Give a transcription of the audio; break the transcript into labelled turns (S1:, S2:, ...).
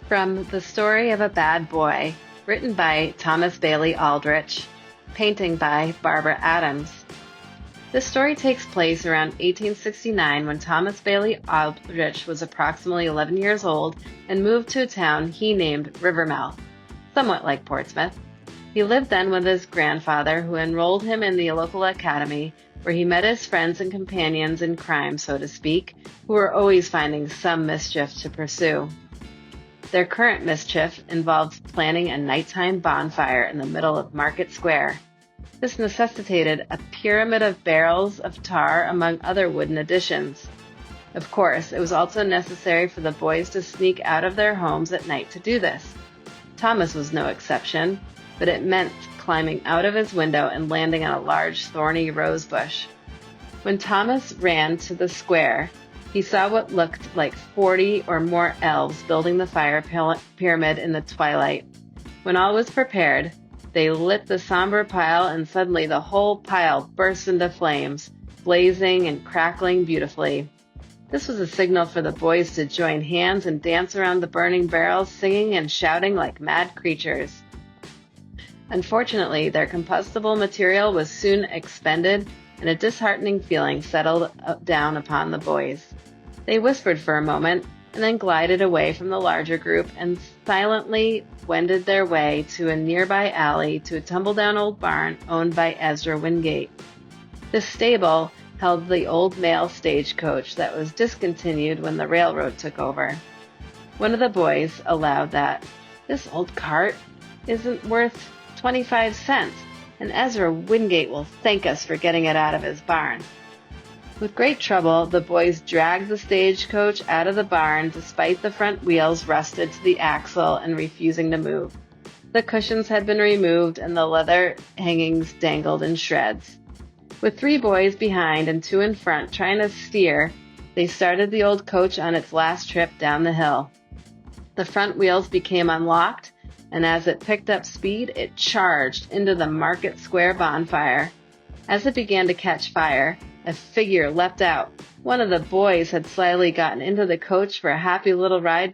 S1: From The Story of a Bad Boy, written by Thomas Bailey Aldrich, painting by Barbara Adams. This story takes place around 1869 when Thomas Bailey Aldrich was approximately 11 years old and moved to a town he named Rivermouth, somewhat like Portsmouth. He lived then with his grandfather, who enrolled him in the local academy, where he met his friends and companions in crime, so to speak, who were always finding some mischief to pursue. Their current mischief involved planning a nighttime bonfire in the middle of Market Square. This necessitated a pyramid of barrels of tar among other wooden additions. Of course, it was also necessary for the boys to sneak out of their homes at night to do this. Thomas was no exception, but it meant climbing out of his window and landing on a large thorny rose bush. When Thomas ran to the square, he saw what looked like 40 or more elves building the fire pyramid in the twilight. When all was prepared, they lit the somber pile, and suddenly the whole pile burst into flames, blazing and crackling beautifully. This was a signal for the boys to join hands and dance around the burning barrels, singing and shouting like mad creatures. Unfortunately, their combustible material was soon expended, and a disheartening feeling settled down upon the boys. They whispered for a moment, and then glided away from the larger group and silently wended their way to a nearby alley to a tumble-down old barn owned by Ezra Wingate. This stable held the old mail stagecoach that was discontinued when the railroad took over. One of the boys allowed that this old cart isn't worth 25 cents, and Ezra Wingate will thank us for getting it out of his barn. With great trouble, the boys dragged the stagecoach out of the barn despite the front wheels rusted to the axle and refusing to move. The cushions had been removed and the leather hangings dangled in shreds. With 3 boys behind and 2 in front trying to steer, they started the old coach on its last trip down the hill. The front wheels became unlocked, and as it picked up speed, it charged into the Market Square bonfire. As it began to catch fire, a figure leapt out. One of the boys had slyly gotten into the coach for a happy little ride by